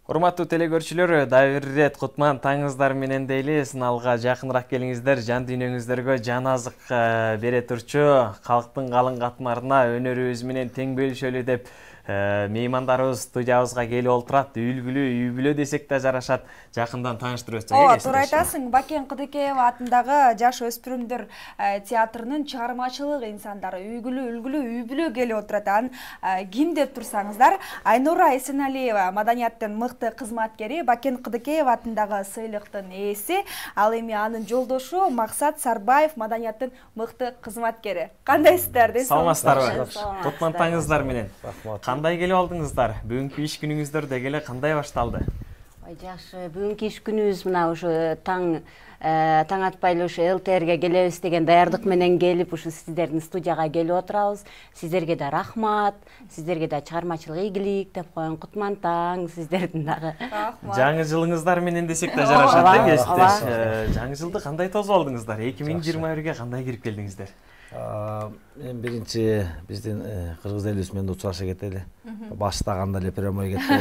Урматтуу телекөрүүчүлөр, дагы бир ирет кутман таңыңыздар менен дейли. Сыналга жакыныраак келиңиздер, жан дүйнөңүздөргө жан азык бере турчу калктын калың катмарына өнөрүбүз менен тең бөлүшөлү деп меймандарыбыз студиябызга келип олтурат. Үлгүлүү, үй бүлө десек да жарашат. Жакындан тааныштырып өтсөк. Туура айтасың. Бакен Кыдыкеева атындагы Жаш өспүрүмдөр театрынын чыгармачылык инсандары үлгүлүү үй бүлө келип отурат. Анын ким деп турсаңыздар, Айнура Эсеналиева маданияттын мыкты кызматкери, Бакен Кыдыкеева атындагы сыйлыктын ээси, ал эми анын жолдошу Максат Сарбаев маданияттын мыкты кызматкери. Кандайсыздар? Саламатсыздарбы? Кутман таңыңыздар менен. Кандай келип алдыңыздар? Бүгүнкү иш күнүңүздөр дегеле кандай башталды? Жакшы, бүгүнкү иш күнүбүз мына ушу таң атпай эле ушу ЛТРге келебиз деген даярдык менен келип, ушу сиздердин студияга келип отурабыз. Сиздерге да рахмат, сиздерге да чыгармачылык ийгилик деп коеюн. Кутман таң сиздердин дагы. Жаңы жылыңыздар менен десек да жарашат, кесиптеш. Жаңы жылды кандай тосуп алдыңыздар? 2021ге кандай кирип келдиңиздер? Мен биринчи биздин кыргыз элибиз менен учураша кетели. Баштаганда эле прямой кетти.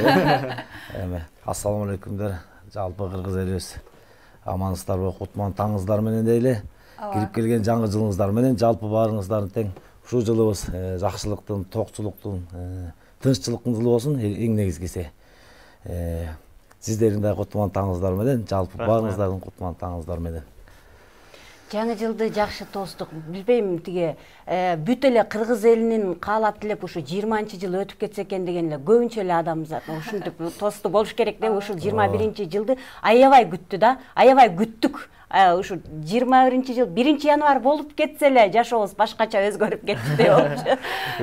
Эми ассаламу алейкумдар. Жалпы кыргыз элибиз амансыздарбы, кутман таңыңыздар менен дейли. Кирип келген жаңы жылыңыздар менен жалпы баарыңыздардын тең ушул жылыбыз жакшылыктын, токчулуктун, тынччылыктын жылы болсун, эң негизгиси. Сиздердин да кутман таңыңыздар менен, жалпы баарыңыздардын кутман таңыңыздар менен. Жаңы жылды жакшы тостук. Билбейм, тиги бүт эле кыргыз элинин каалап тилеп ушу 20-жыл өтүп кетсе экен деген эле көбүнчө эле адамзат ушинтип тосту болуш керек деп ушул 21-жылды аябай күттү да, аябай күттүк. Ушу 21-жыл 1-январь болуп кетсе эле жашообуз башкача өзгөрүп кетти деп болчу.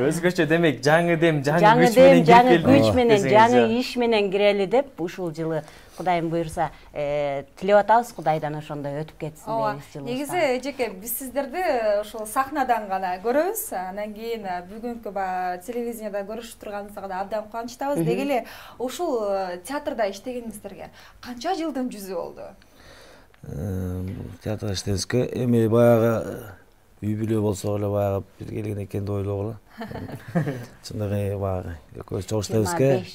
Өзгөчө демек жаңы дем, жаңы күч менен, жаңы иш менен кирели деп ушул жылы Кудайым буйрса тилеп атабыз, Кудайдан ошондой өтүп кетсин дейбиз жылыбызда. Негизи эжеке биз сиздерди ошол сахнадан гана көрөбүз. Анан кийин бүгүнкү телевиденияда көрүшүп турганыбызга да абдан кубанычтабыз. Деги эле ушул театрда иштегениңиздерге канча жылдын жүзү болду? Театрда иштебизге эми баягы үй бүлө болсо эле баягы бир келген экен деп ойлогула. Чындыгы баягы экөөбүз чогуу иштебизге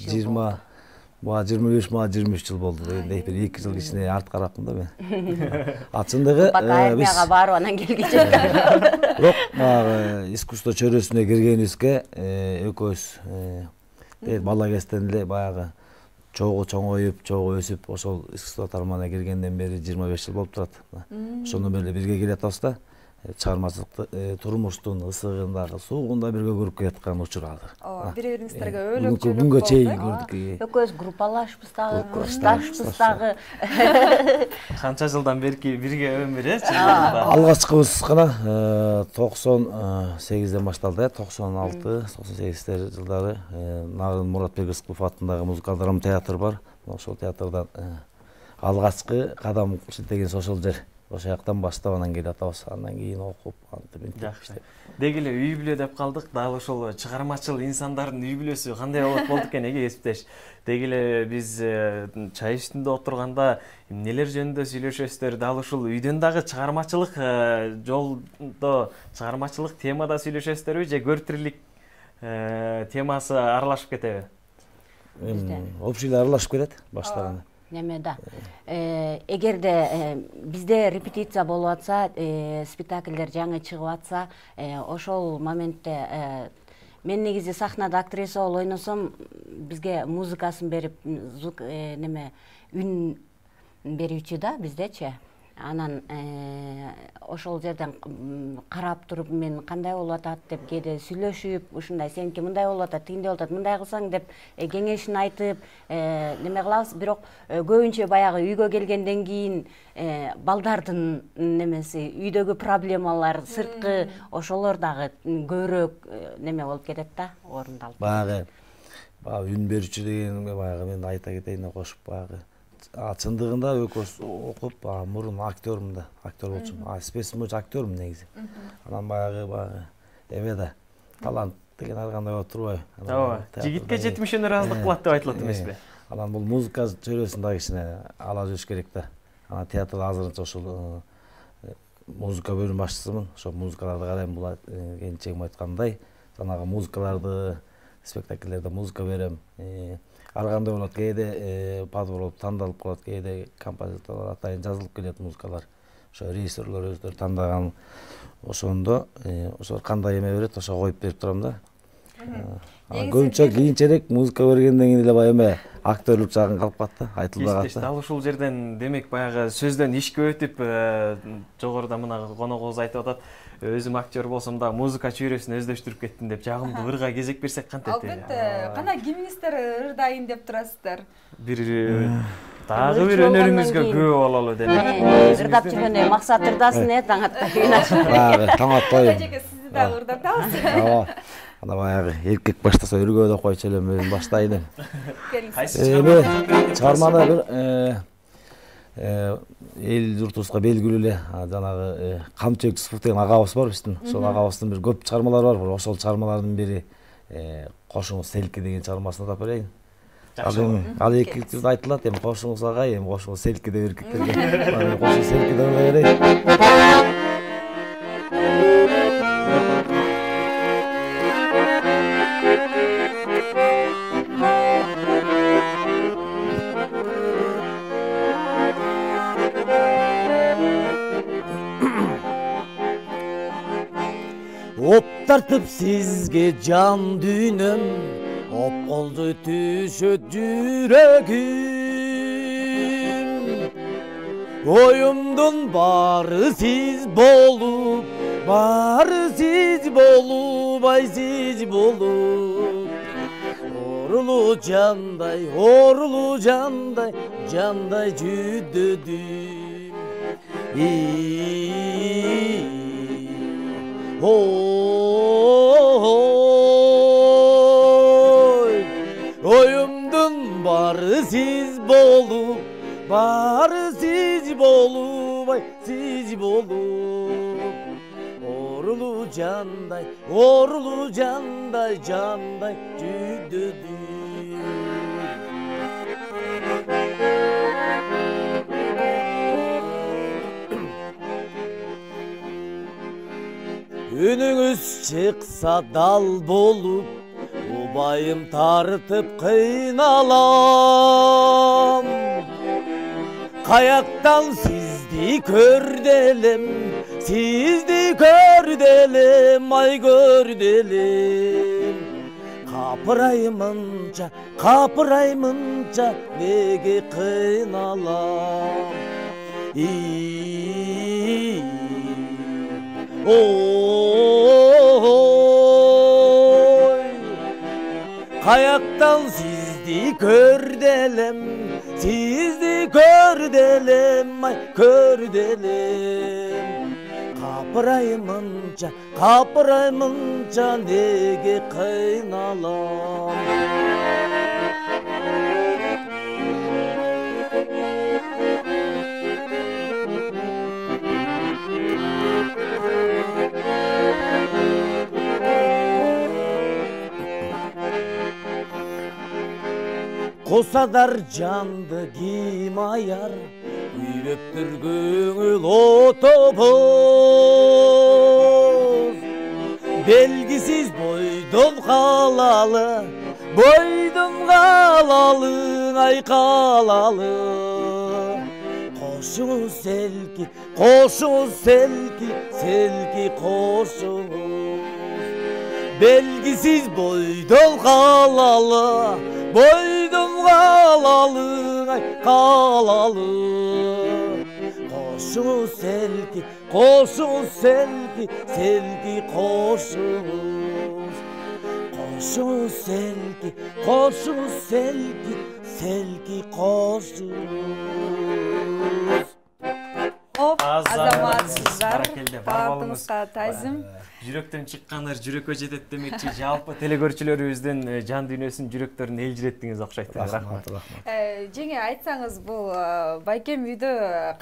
25-23 жыл болду дегендей, бир 2 жыл кичине арт карапмын да мен. Чындыгы биз барып анан келгиче. Бирок баягы искусство чөйрөсүнө киргенибизге экөөбүз бала кезден эле баягы чогуу чоңоюп, чогуу өсүп, ошол искусство тармагына киргенден бери 25 жыл болуп турат. Ошондон бери бирге келатабыз да. Чыгармачылыкты турмуштун ысыгындагы, суугунда бирге көрүп келаткан учур азыр. Бири-бириңиздерге өйлөп бүгүнгө чейин көрдүк. Экөөбүз группалашпыз дагы, курсташпыз дагы. Канча жылдан бери бирге өмүр, алгачкыбыз гана 98ден башталды, 96-98 жылдары Нарын Муратбек Рыскулов атындагы музыкалдык драма театр бар. Ошол театрдан алгачкы кадам деген ошол жер. Ошол жактан баштап анан келип атабыз, андан кийин окуп, антип. Жакшы. Деги эле үй бүлө деп калдык, дагы ошол чыгармачыл инсандардын үй бүлөсү кандай болот болду экен, кесиптеш. Деги эле биз чай үстүндө отурганда эмнелер жөнүндө сүйлөшөсүздөр, дал ушул үйдөн дагы чыгармачылык жолдо, чыгармачылык темада сүйлөшөсүздөрбү же көртүрлүк темасы аралашып кетеби? Общий аралашып кетет баштаганда. Неме да. Эгерде бизде репетиция болуп атса, спектакльдер жаңы чыгып атса, ошол моментте мен негизи сахнада актриса болуп ойносом, бизге музыкасын берип, звук үн берүүчү да биздечи. Анан ошол жерден карап туруп мен кандай болуп атат деп кээде сүйлөшүп, ушундай сеники мындай болуп атат, тигиндей болуп атат, мындай кылсаң деп кеңешин айтып, неме кылабыз. Бирок көбүнчө баягы үйгө келгенден кийин балдардын немеси, үйдөгү проблемалар, сырткы ошолор дагы көбүрөөк неме болуп кетет да, орундалып. Баягы үн берүүчү деген баягы мен айта кетейин кошуп баягы чындыгында экөөбүз окуп, мурун актёрмун да, актер болчумун. Специм боюнча актёрмун негизи. Анан баягы эме да, талант деген ар кандай болуп турбайбы? Ооба. Жигитке жетимиш ыраазылык кылат деп айтылат эмеспи? Анан бул музыка чөйрөсүн дагы кичине ала жүрүш керек да. Анан театр азырынча ошол музыка бөлүм башчысымын. Ошол музыкаларды карайм, бул келинчегим айткандай, жанагы музыкаларды спектакльлерде музыка берем. Ар кандай болот, кээде подбор тандалып калат, кээде композиторлор атайын жазылып келет музыкалар. Ошо режиссерлор өздөрү тандаган ошондо ошо кандай эме берет, ошо коюп берип турам да. Көбүнчө кийинчерээк музыка бергенден кийин эле баягы эме актерлук жагын калып калат да, айтылбай калат. Дал ушул жерден демек баягы сөздөн ишке өтүп, жогоруда мына коногубуз айтып атат, өзүм актер болсом да музыка чөйрөсүн өздөштүрүп кеттим деп, жагымдуу ырга кезек берсек кантет? Албетте. Кана кимиңиздер ырдайын деп турасыздар? Бир дагы бир өнөрүңүзгө күбө бололу демек. Ырдап жүргөндө максат ырдасын таң атпай кыйнаш. Таң атпай. Сизди дагы ырдатабыз. Ооба. Ана баягы эркек баштаса өргөө деп койчу элем, өзүм баштайын элем. Чыгарманы бир эл журтубузга белгилүү эле жанагы Камчы Юсупов деген агабыз бар биздин. Ошол агабыздын бир көп чыгармалары бар. Ошол чыгармалардын бири Кошуңуз селки деген чыгармасын атап берейин. Ал эркектер айтылат, эми кошуңуз агай, эми кошуңуз селки деп эркектерге. Кошуңуз селки деп берейин. Оп тартып сизге жан дүйнөм, оп колду түшөт жүрөгүм. Оюмдун баары сиз болуп, ай сиз болуп. Орулуу жандай, жандай жүдөдүм. Оюмдун баары сиз болуп, ай сиз болуп. Орулуу жандай, жандай жүдөдүм. Үнүңүз чыкса дал болуп, убайым тартып кыйналам. Каяктан сизди көрделем, ай көрделем. Капыраймынча, неге кыйналам. Kayaktan sizdi kördelem, ay kördelem. Kapırayımınca nege kıynalam. Kosadar candı kim ayar, üyüptür göңül otobus. Belgisiz boydum kalalı, ay kalalı. Koşunuz selki, koşunuz. Belgisiz boydum kalalı, ay kalalı. Koşunuz selki, koşunuz. Koşunuz selki, koşunuz. Hop, azamatsızlar. Barakelde, бар болуңуз. Тайзым. Жүрөктөн чыккандар жүрөккө жетет демекчи, жалпы телекөрүүчүлөрүбүздүн жан дүйнөсүн, жүрөктөрүн элжиреттиңиз окшойт. Рахмат. Жеңе айтсаңыз, бул байкем үйдө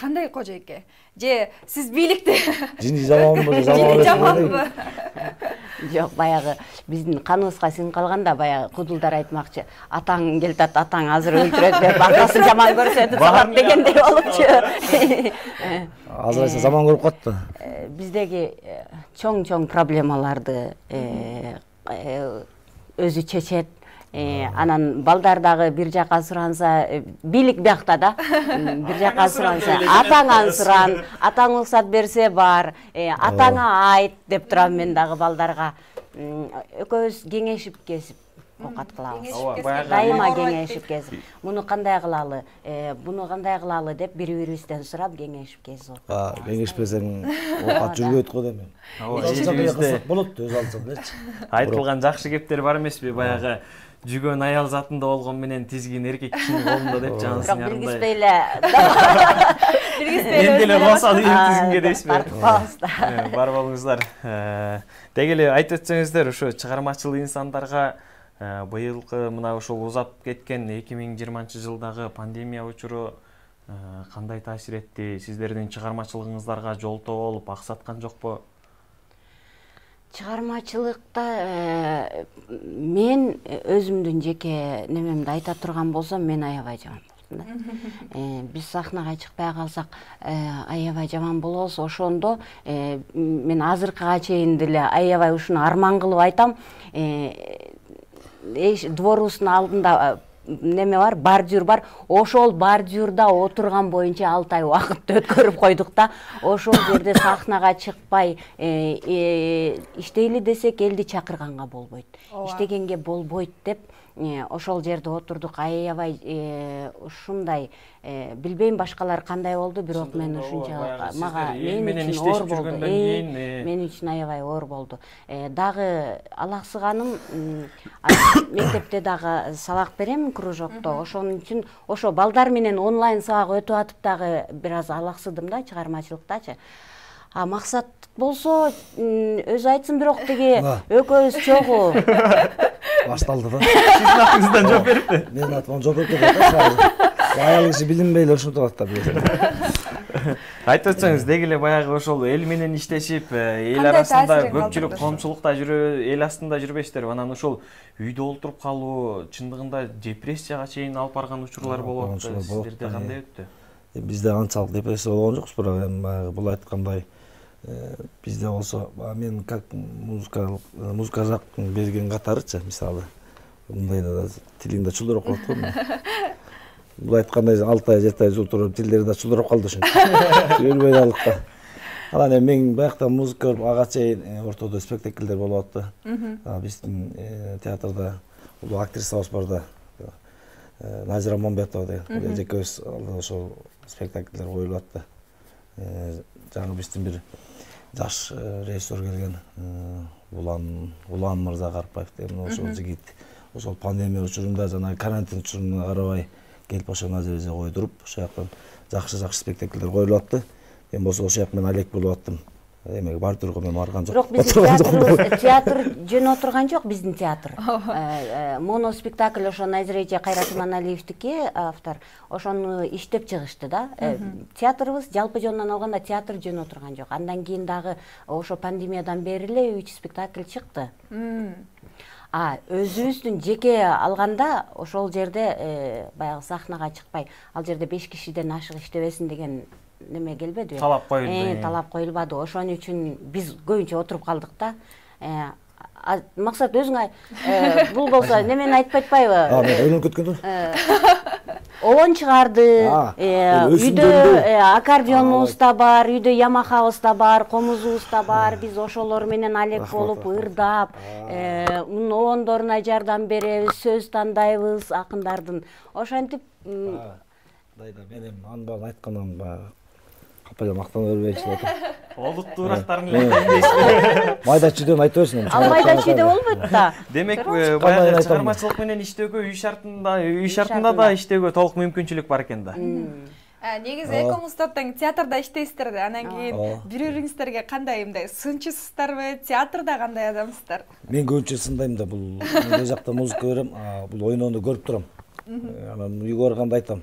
кандай кожойке? Же сиз бийликте? Жаманбы? Жок, баягы биздин каныбызга сиңип калганда баягы кудулдар айтмакчы. Атаң келтат, атаң азыр өлтүрөт деп атасын жаман көрсөтүп салат дегендей болупчу. Азыр айса заман көрүп калды. Биздеги чоң проблемаларды өзү чечет. Анан балдар дагы бир жака суранса, бийлик биякта да. Бир жака суранса, атаңан суран, атаң уруксат берсе бар, атаңа айт деп турам мен дагы балдарга. Экөөбүз кеңешип кесип оокат кылабыз. Дайыма кеңешип кесип. Муну кандай кылалы, деп бири-бирибизден сурап кеңешип кесип. Кеңешпесең оокат жүрбөйт го дейм. Болот, өз алдыса белечи. Айтылган жакшы кептер бар эмеспи? Баягы жүгөн аял затында болгон менен тизгин эркек кишинин колунда деп жанысын Билгиспей эле. Мен деле косалы тизгинге дейсизби? Бар болуңуздар. Деги эле айтып өтсөңүздөр, ушу чыгармачыл инсандарга быйылкы мына ушул узап кеткен 2020-жылдагы пандемия учуру кандай таасир этти? Сиздердин чыгармачылыгыңыздарга жолтоо болуп аксаткан жокпу? Чыгармачылыкта мен өзүмдүн жеке немемди айта турган болсом, мен аябай жаман болдум да. Биз сахнага чыкпай калсак, аябай жаман болобуз. Ошондо мен азыркыга чейин деле аябай ушуну арман кылып айтам. Дворубуздун алдында неме бар, бордюр бар. Ошол бордюрда отурган боюнча 6 ай убакытты өткөрүп койдук да. Ошол жерде сахнага чыкпай иштейли десек, элди чакырганга болбойт. Иштегенге болбойт деп ошол жерде отурдук. Аябай ушундай билбейм башкалар кандай болду, бирок мен ушунча мага мен үчүн оор болду. Мен үчүн аябай оор болду. Дагы алаксыганым, мектепте дагы сабак берем кружокто. Ошон үчүн ошо балдар менен онлайн сабак өтүп атып дагы бир аз алаксыдым да чыгармачылыктачы. Максат болсо өзү айтсын, бирок тиги экөөбүз чогуу башталды да. Сиздин атыңыздан жооп бериппи? Менин атыман жооп берип атат. Аял киши билинбей эле ушинтип атат да билесиң. Айтып өтсөңүз, деги эле баягы ошол эл менен иштешип, эл арасында көпчүлүк коомчулукта эл астында жүрбөйсүздөр. Анан ошол үйдө олтуруп калуу чындыгында депрессияга чейин алып барган учурлар болуп атты. Сиздерде кандай өттү? Бизде анчалык депрессия болгон жокпуз, бирок эми бул айткандай бизде болсо, мен как музыка жактын берген катарычы, мисалы мындайда да тилиң да чулдуроп калат го. Бул айткандай 6 ай 7 ай жолтуруп тилдери да чулдуроп калды ошентип. Жүрбөй далык да. Анан эми мен баягы музыка көрүп ага чейин ортодо спектакльдер болуп атты. Биздин театрда улуу актрисабыз бар да. Назира Момбетова деген. Жекебиз ошол спектакльдер коюлуп атты. Жаңы биздин бир жаш режиссер келген, Улан Мырза Карпаев деген ошол жигит. Ошол пандемия учурунда жана карантин учуруна карабай келип ошо назеребизге койдуруп, ошол жактан жакшы спектакльдер коюлуп атты. Мен болсо ошол жак менен алек болуп аттым. Эмеге бардырго мен барган жок. Бирок биздин театр жөн отурган жок, биздин театр. Моно спектакль ошо Назиреже Кайратманалиевдики автор. Ошону иштеп чыгышты да. Театрыбыз жалпы жөнүнөн алганда театр жөн отурган жок. Андан кийин дагы ошо пандемиядан бери эле 3 спектакль чыкты. Өзүбүздүн жеке алганда ошол жерде баягы сахнага чыкпай, ал жерде 5 кишиден ашык иштебесин деген неме келбеди. Талап коюлду. Талап коюлбады. Ошон үчүн биз көбүнчө отуруп калдык да. Максат өзүң бул болсо немени айтпай атпайбы? Мен ойлонуп кеткендим. Олон чыгарды. Үйдө аккордеонубуз да бар, үйдө Ямахабыз да бар, комузубуз да бар. Биз ошолор менен алек болуп, ырдап, оондоруна жардам беребиз, сөз тандайбыз акындардын. Ошентип Дайда мен эми анын баарын айткандан баягы капа мактана бербейчи деп атам. Олуттуу урактарын эле дейсизби? Майда чүйдөн айта берсин. Ал майда чүйдө болбойт да. Демек, баягы чыгармачылык менен иштөөгө, үй шартында да иштөөгө толук мүмкүнчүлүк бар экен да. Негизи экөөңүздөр тең театрда иштейсиздер да. Анан кийин бири-бириңиздерге кандай мындай сынчысыздарбы? Театрда кандай адамсыздар? Мен көбүнчө сындайм да, бул бул жакта музыка берем, бул ойноону көрүп турам. Анан үйгө барганда айтам.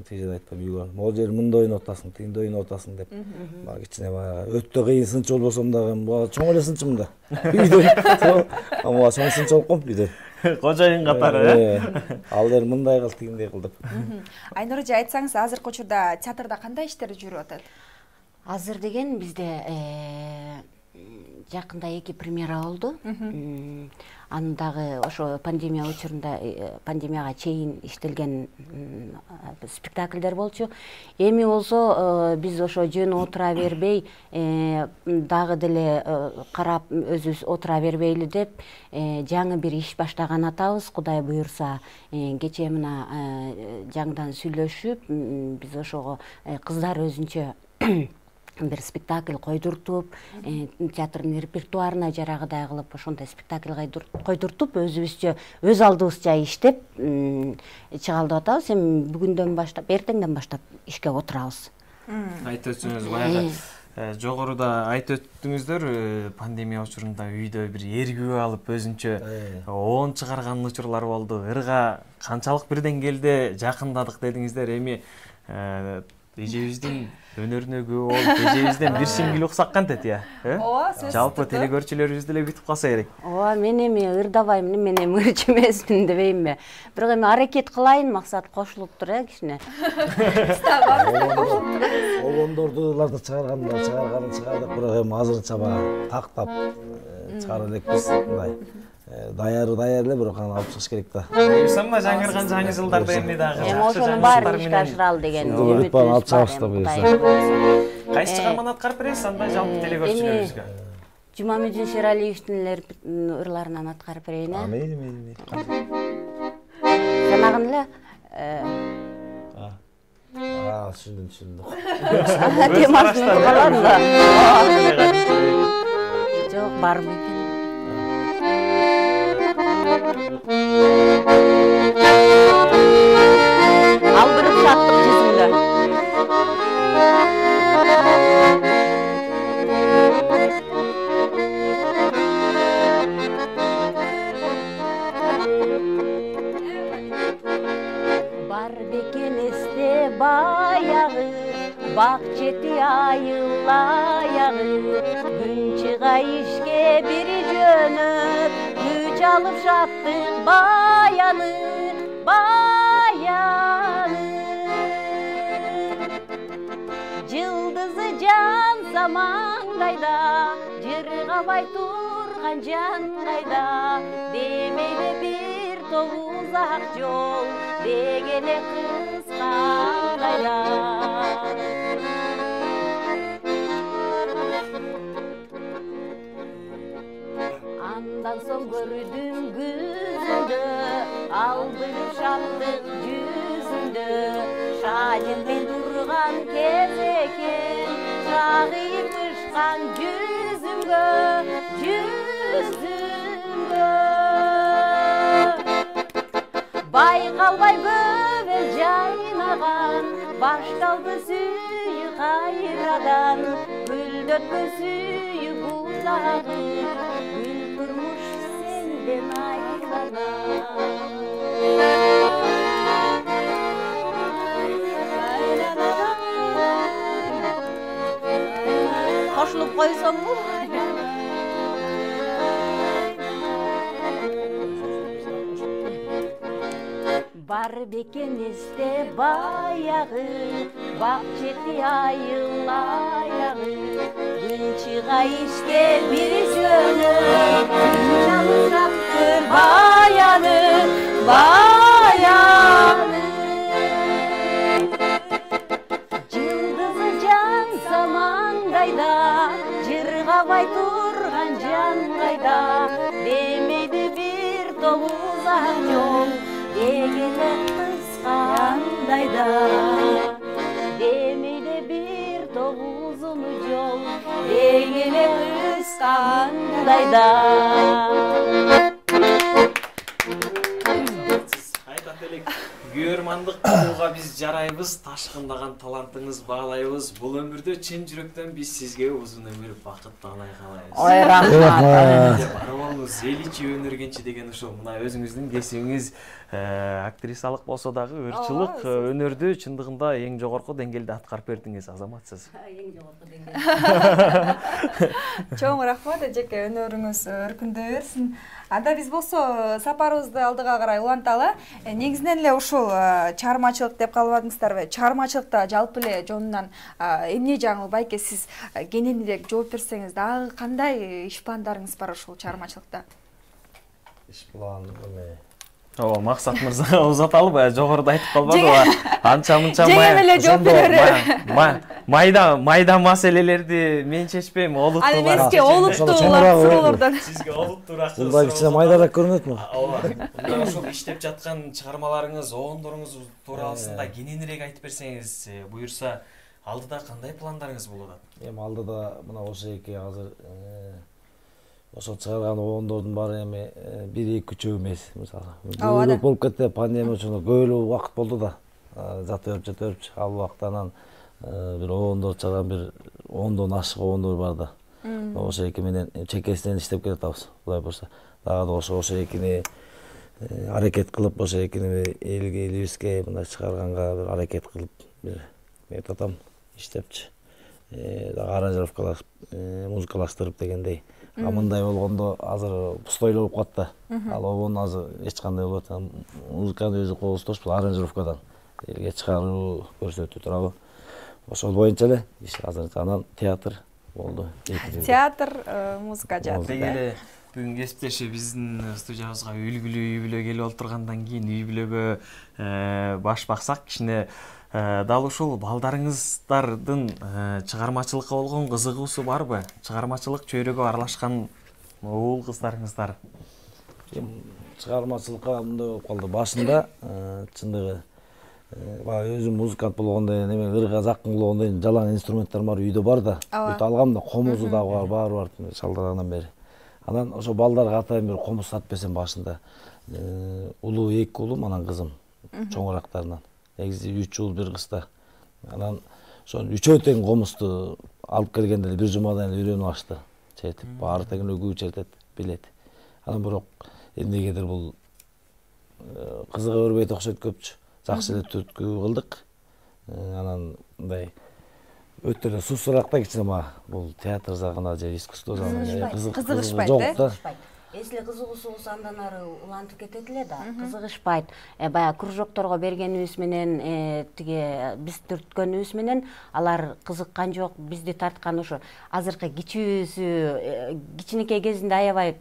Тежеде айтпам үйгө. Могу жер мында ойноп атасың, тигинде ойноп атасың деп. Бага кичине өтө кыйын сынчы болбосом дагы чоң эле сынчымын да. Үйдө. Ама чоң сынчы болуп калдым үйдө. Кожоюн катары. Ал дер мындай кыл, тигиндей кыл деп. Айнур эже, айтсаңыз, азыркы учурда театрда кандай иштер жүрүп атат? Азыр деген бизде жакында 2 премьера болду. Анын дагы ошо пандемия учурунда пандемияга чейин иштелген спектакльдер болчу. Эми болсо биз ошо жөн отура бербей, дагы деле карап өзүбүз отура бербейли деп жаңы бир иш баштаган атабыз. Кудай буюрса, кечээ мына жаңыдан сүйлөшүп, биз ошого кыздар өзүнчө бир спектакль койдуртуп, театрдын репертуарына жарагыдай кылып, ошондой спектакль койдуртуп, өзүбүзчө, өз алдыбызча иштеп чыгалдып атабыз. Эми бүгүндөн баштап, эртеңден баштап ишке отурабыз. Айтып өтсөңүз, баягы жогоруда айтып өттүңүздөр, пандемия учурунда үйдө бир эргүү алып өзүнчө оон чыгарган учурлар болду. Ырга канчалык бир деңгээлде жакындадык дедиңиздер. Эми эжебиздин өнөрүнө күбө болуп, эжебизден бир сиңгил уксак кантет, Ооба, сөзсүз. Жалпы телекөрчүлөрүбүз деле бүтүп калса керек. Ооба, мен эми ырдабайм, мен эми ырчы эмесмин дебеймби. Бирок эми аракет кылайын, максат кошулуптур, кичине. Огондордуларды чыгарганын чыгардык, бирок эми азырынча баягы тактап чыгара элекпиз. Мындай даяр эле, бирок аны алып чыгыш керек да. Буюрса жаңырган жаңы жылдарда эми дагы Эми ошонун баарын ишке ашыралы деген үмүтүбүз алып чыгабыз да буюрса. Кайсы чыгарманы аткарып бересиз андай жалпы телекөрчүлөрүбүзгө? Жумамедин Шералиевдин ырларынан аткарып берейин, Мейли. Жанагын эле Түшүндүм. темасын калам да. Жок, барбы экен. Алдырып шаттык жүзүндө. Бар бекен эсте баягы, бак чети айылаягы, күн чыга ишке бири жөнөп, күч алып шаттык баяны. Жылдызы жанса маңдайда, жыргабай турган жан кайда, демейде бир тогуз ак жол, дегеле кыска кайда. Андан соң көрдүм күзүндө, алдырып шаттык жүзүндө, шадемден турган кез экен, чагыйып ышкан жүзүмгө. Байкалбай бөбөл жайнаган, башталды сүйү кайрадан, гүлдөткөн сүйү бутагы, гүл турмуш сенден айырылган. Кошулуп койсоңбу? Бар бекен эсте баягы, бак чети айылаягы, күн чыга ишке бири жөнөп, күч алып шаттык баяны. Жылдызы жанса маңдайда, жыргабай турган жан кайда, демейди бир тогуз ак жол, дегеле кыскандайда. Демейде бир тогузуну жол, дегеле кыскандайда. Күйөрмандык кылууга биз жарайбыз, ташкындаган талантыңыз баалайбыз. Бул өмүрдө чын жүрөктөн биз сизге узун өмүр, бакыт таалай каалайбыз. Ой, рахмат. Бар болуңуз, эл ичи өнөргенчи деген ушул мына өзүңүздүн кесибиңиз актрисалык болсо дагы ырчылык өнөрдү чындыгында эң жогорку деңгээлде аткарып бердиңиз, азаматсыз. Эң жогорку деңгээлде. Чоң рахмат, эжеке, өнөрүңүз өркүндөй берсин. Анда биз болсо сапарыбызды алдыга карай уланталы. Негизинен эле ушул чыгармачылык деп калбадыңыздарбы? Чыгармачылыкта жалпы эле жонунан эмне жаңы байке сиз кененирээк жооп берсеңиз, дагы кандай иш пландарыңыз бар ушул чыгармачылыкта? Иш план эме. Ооба, Максат мырза узаталып, жогоруда айтып калбадыбы? Анча-мынча жеңем эле жооп берер. Майда маселелерди мен чечпейм, олуттуулар. Аны эмеске олуттуулар суроолордон. Сизге олуттуураак. Мындай кичине майдараак көрүнөтмү? Ооба. Мына ошол иштеп жаткан чыгармаларыңыз, оондоруңуз туурасында кененирээк айтып берсеңиз, буюрса, алдыда кандай пландарыңыз болуп атат? Эми алдыда мына ошо эки азыр ошо чыгарган оондордун баары эми 1-2 эмес, мисалы. Көбүрөөк болуп кетти, пандемия үчүн көп эле убакыт болду да. Жата берип, ал убакта анан бир оондор чыгарган бир 10дон ашык оондор бар да. Ошо эки менен чекесинен иштеп келатабыз. Кудай буйрса, дагы да ошо экини аракет кылып, ошо экини элге, элибизге мындай чыгарганга бир аракет кылып, бир методом иштепчи. Дагы аранжировкалашып, музыкалаштырып дегендей. Мындай болгондо азыр пустой болуп калат да. Ал обон азыр эч кандай болот. Музыканы өзү кол устош, бул аранжировкадан элге чыгаруу көрсөтүп турабы. Ошол боюнча эле иш азыр анан театр болду. Театр, музыка жааты. Деги эле бүгүн кесиптеши биздин студиябызга үй-бүлө келип отургандан кийин үй-бүлөгө баш баксак, кичине дал ушул балдарыңыздардын чыгармачылыкка болгон кызыгуусу барбы? Чыгармачылык чөйрөгө аралашкан уул кыздарыңыздар. Чыгармачылыкка мындай болуп калды. Башында чындыгы өзүм музыкант болгондо эме ырга жакын болгондо жалаң инструменттер бар үйдө бар да. Бүт алгам да, комузу да бар, баары бар шалдаргандан бери. Анан ошо балдарга атайын бир комуз сатып берсем башында. Улуу 2 уулум, анан кызым чоңурактарынан. Негизи 3 уул, 1 кыз да. Анан ошо үчөө тең комузду алып келгенде бир жумадан эле үйрөнүп алышты. Чертип, баары тең өгүү чертет, билет. Анан бирок эмнегедир бул кызыга бербейт окшойт көпчү. Жакшы эле түрткү кылдык. Анан мындай өтө эле суусураак да кичине мага бул театр жагына же искусство жагына кызыгышпайт да. Эсиле кызыгуусубуз андан ары улантып кетет эле да, кызыгышпайт. Баягы кружокторго бергенибиз менен, тиги биз түрткөнүбүз менен алар кызыккан жок, бизди тарткан ошо азыркы кичүүсү, кичинекей кезинде аябай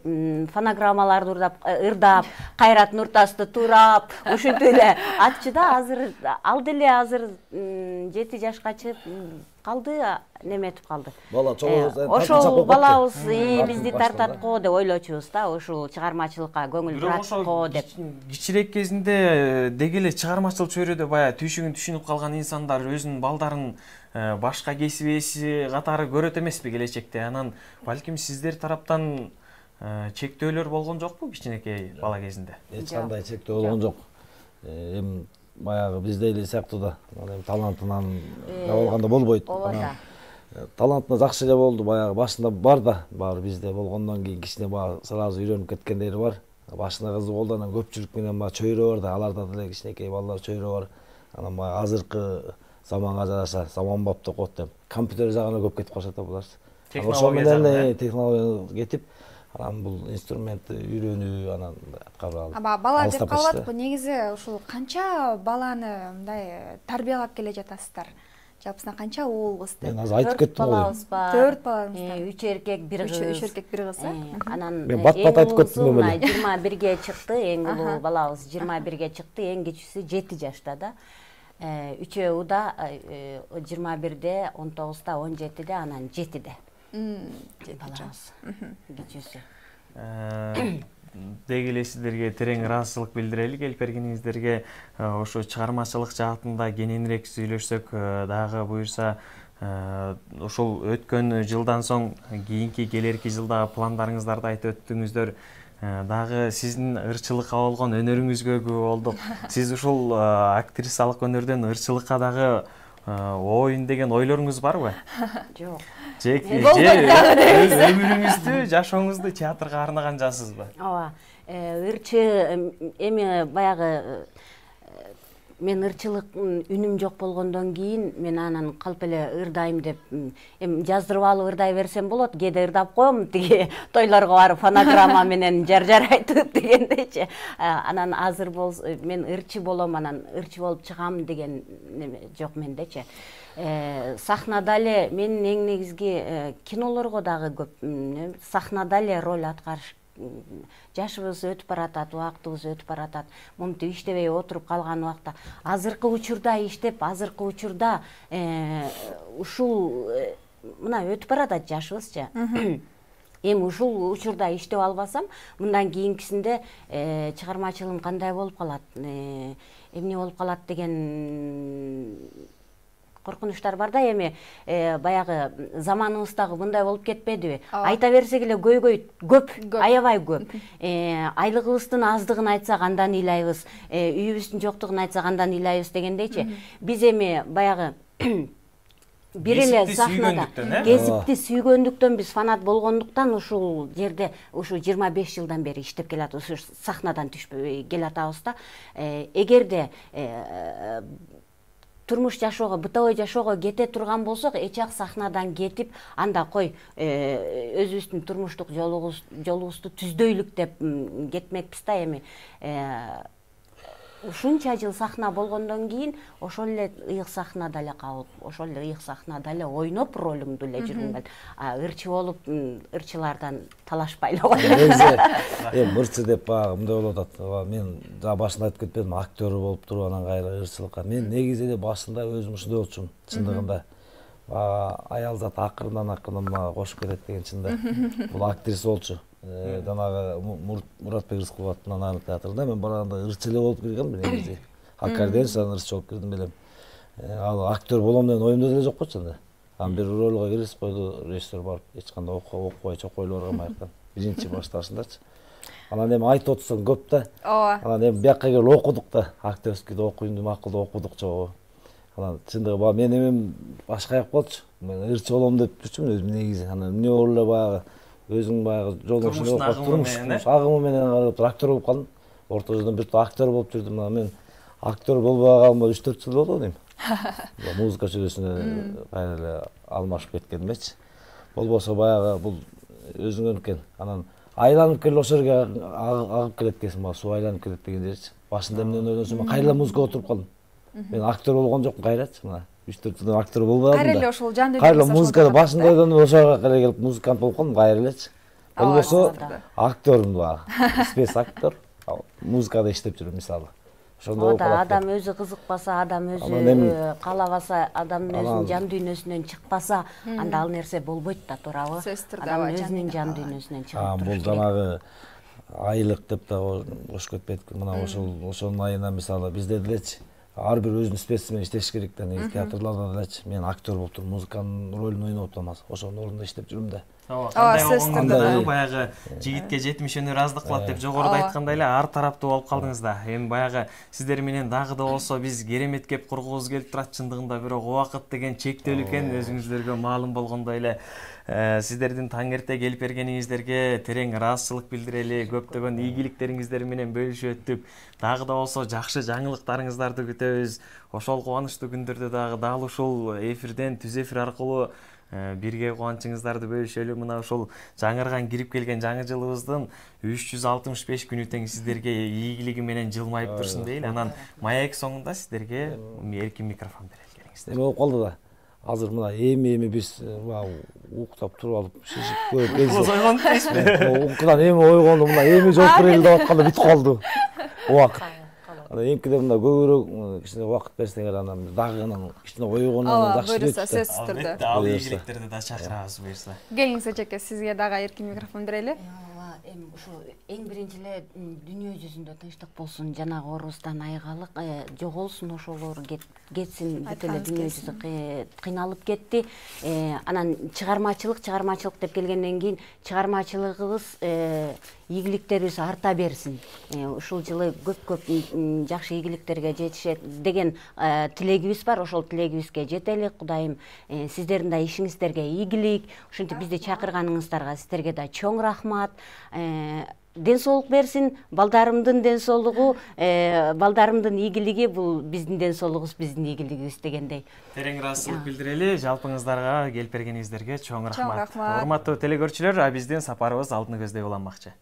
фонограммаларды ырдап, Кайрат Нуртасты туурап, ушинтип эле атчы да, азыр ал деле азыр 7 жашка чыгып калды, неметип калды. Бала чоң ошол балабыз бизди тартат го деп ойлочубуз да, ошол чыгармачылыкка көңүл бурат го деп. Кичирээк кезинде деги эле чыгармачыл чөйрөдө баягы түйшүгүн түшүнүп калган инсандар өзүнүн балдарын башка кесип ээси катары көрөт эмеспи келечекте? Анан балким сиздер тараптан чектөөлөр болгон жокпу кичинекей бала кезинде? Эч кандай чектөө болгон жок. Эми баягы бизде эле сыяктуу да, талантынан алганда болбойт. Талантына жакшы эле болду, баягы башында бар да, баары бизде болгондон кийин кичине баягы сразу үйрөнүп кеткендери бар. Башында кызык болду, анан көпчүлүк менен баягы чөйрө бар да, аларда деле кичинекей балдар чөйрө бар. Анан баягы азыркы заманга жараша, заманбап деп коет деп, компьютер жагына көп кетип калышат да булар. Ошол менен технология кетип, анан бул инструментти үйрөнүү, анан аткарып алып. Бала деп калбадыкпы, негизи ушул канча баланы мындай тарбиялап келе жатасыздар? Жалпысынан канча уул кызды? Мен азыр айтып кеттим го. 4 балаңыз бар. 3 эркек, 1 кыз. 3 эркек, 1 кыз. Анан мен бат-бат айтып кеттим эле. 21 чыкты, эң улуу балабыз 21 чыкты, эң кичүүсү 7 жашта да. Үчөөү да 21де, 19да, 17де, анан 7де. Балабыз кичүүсү. Деги эле сиздерге терең ыраазычылык билдирели, келип бергениңиздерге. Ошо чыгармачылык жаатында кененирээк сүйлөшсөк дагы буюрса, ошол өткөн жылдан соң кийинки келерки жылдагы пландарыңыздарды айтып өттүңүздөр. Дагы сиздин ырчылыкка болгон өнөрүңүзгө күбө болдук. Сиз ушул актрисалык өнөрдөн ырчылыкка дагы оюн деген ойлоруңуз барбы? Жок. Өмүрүңүздү, жашооңузду театрга арнаган жасызбы? Ооба. Ырчы эми баягы мен ырчылык үнүм жок болгондон кийин мен анан калп эле ырдайм деп эми жаздырып алып ырдай берсем болот, кээде ырдап коем тиги тойлорго барып фонограмма менен жар айтып дегендейчи. Анан азыр мен ырчы болом, анан ырчы болуп чыгам деген жок мендечи. Сахнада эле менин эң негизги кинолорго дагы көп сахнада эле роль аткарыш. Жашыбыз өтүп баратат, убактыбыз өтүп баратат. Момунтип иштебей отуруп калган убакта азыркы учурда иштеп, азыркы учурда ушул мына өтүп баратат жашыбызчы. Эми ушул учурда иштеп албасам, мындан кийинкисинде чыгармачылыгым кандай болуп калат, эмне болуп калат деген коркунучтар бар да. Эми баягы заманыбыздагы мындай болуп кетпедиби? Айта берсек эле көп, аябай көп. Айлыгыбыздын аздыгын айтсак андан ыйлайбыз, үйүбүздүн жоктугун айтсак андан ыйлайбыз дегендейчи. Биз эми баягы бир эле сахнада кесипти сүйгөндүктөн, биз фанат болгондуктан ушул жерде ушу 25 жылдан бери иштеп келат, ушу сахнадан түшпөй келатабыз да. Эгерде турмуш жашоого, бытовой жашоого кете турган болсок, эчак сахнадан кетип, анда кой өзүбүздүн турмуштук жолубузду түздөйлүк деп кетмекпиз да. Эми ушунча жыл сахна болгондон кийин ошол эле ыйык сахнада эле калып, ошол эле ыйык сахнада эле ойноп, ролумду эле жүргүм келет. Ырчы болуп, ырчылардан талашпай эле койгон. Эми ырчы деп баягы мындай болуп атат. Мен жана башында айтып кетпедимби, актер болуп туруп анан кайра ырчылыкка. Мен негизи эле башында өзүм ушундай болчумун, чындыгында. Аялзат акырындан мага кошуп кетет деген чында. Бул актриса болчу. Жанагы Муратбек Рыскулов аттуу театрында мен барганда ырчы эле болуп киргенмин негизи. Аккордеончу ырчы болуп кирдим белем. Ал актер болом деген оюмда деле жок болчу анда. Анан бир ролго киргизип койду режиссер барып, эч кандай окубай чокойлуу баргамайктан. Биринчи башташындачы. Анан эми айтып отурсаң көп да. Анан эми бияка келип окудук да. Актерскийди окуйм макулду окудук чогуу. Анан чындыгы мен эми башкаяк болчу. Мен ырчы болом деп жүрчүмүн өзүм негизи. Анан эмне болуп эле баягы өзүң баягы жолдошуң агымы менен карап актер болуп калдым. Орто жолдон бир актер болуп жүрдүм. Мен актер болбой калганыма 3-4 жыл болду дейм. Музыка чөйрөсүнө кайра эле алмашып кеткенимечи. Болбосо баягы бул өзүңөрүнүн анан айланып келип ошол жерге агып келет экенсиң, мага суу айланып келет деген жерчи. Башында эмне ойлонсом, кайра музыкага отуруп калдым. Мен актер болгон жокмун кайрачы, мына 3-4 жылдан актер болбой калдым да. Кайра эле ошол жан кайра музыкада башында ойлонуп ошого кайра келип музыкант болуп калдым, кайра элечи. Болбосо актөрмүн баягы, спец актер. Музыкада иштеп жүрөм мисалы. Ошондо болуп калат. Адам өзү кызыкпаса, адам өзү каалабаса, адамдын өзүнүн жан дүйнөсүнөн чыкпаса, анда ал нерсе болбойт да, туурабы? Адам өзүнүн жан дүйнөсүнөн чыгып туруш керек. Бул жанагы айлык деп да кошуп кетпедик. Мына ошонун айына мисалы бизде делечи ар бир өзүнүн специ менен иштеш керек да. Негизи театрларда делечи мен актер болуп туруп музыканын ролун ойноп атам, ошонун ордунда иштеп жүрүм да. Кандай болгондо баягы жигитке 70 өнөр аздык кылат деп жогоруда айткандай эле ар тараптуу болуп калдыңыз да. Эми баягы сиздер менен дагы да болсо биз керемет кеп кургубуз келип турат чындыгында, бирок убакыт деген чектелүү экен, өзүңүздөргө маалым болгондой эле. Сиздердин таң эрте келип бергениңиздерге терең ыраазычылык билдирели, көптөгөн ийгиликтериңиздер менен бөлүшүп өттүк. Дагы да болсо жакшы жаңылыктарыңыздарды күтөбүз. Ошол кубанычтуу күндөрдө дагы ушул эфирден, түз эфир аркылуу бирге кубанычыңыздарды бөлүшөлү. Мына ушул жаңырган кирип келген жаңы жылыбыздын 365 күнү тең сиздерге ийгилиги менен жылмайып турсун дейли. Анан маек соңунда сиздерге эркин микрофон берели, келиңиздер. Эме болуп калды да. Азыр мына эми биз уктап туруп алып шишип көрүп ойгонуп дейсизби? Уктудан эми ойгонду, мына эми жооп берели деп атканда бүтүп калды убакыт. Анан эмкиде мына көбүрөөк кичине убакыт берсеңер, анан дагы кичине ойгонуп жакшы буюрса сөзсүз түрдө. Ал ийгиликтерди да чакырабыз буюрса. Келиңиз эжеке, сизге дагы эркин микрофон берели. Эми ушу эң биринчи эле дүйнө жүзүндө тынчтык болсун, жанагы оорубуздан айыгалык жоголсун, ошолор кетсин. Бүт эле дүйнө жүзү кыйналып кетти. Анан чыгармачылык деп келгенден кийин чыгармачылыгыбыз, ийгиликтерибиз арта берсин. Ушул жылы көп жакшы ийгиликтерге жетишет деген тилегибиз бар. Ошол тилегибизге жетели. Кудайым сиздердин да ишиңиздерге ийгилик. Ушинтип бизди чакырганыңыздарга сиздерге да чоң рахмат. ден соолук берсин, балдарымдын ден соолугу, балдарымдын ийгилиги бул биздин ден соолугубуз, биздин ийгилигибиз дегендей. Терең ыраазычылык билдирели, жалпыңыздарга келип бергениңиздерге чоң рахмат. Чоң рахмат. Урматтуу телекөрүүчүлөр, биздин сапарыбыз алдыны көздөй уланмакчы.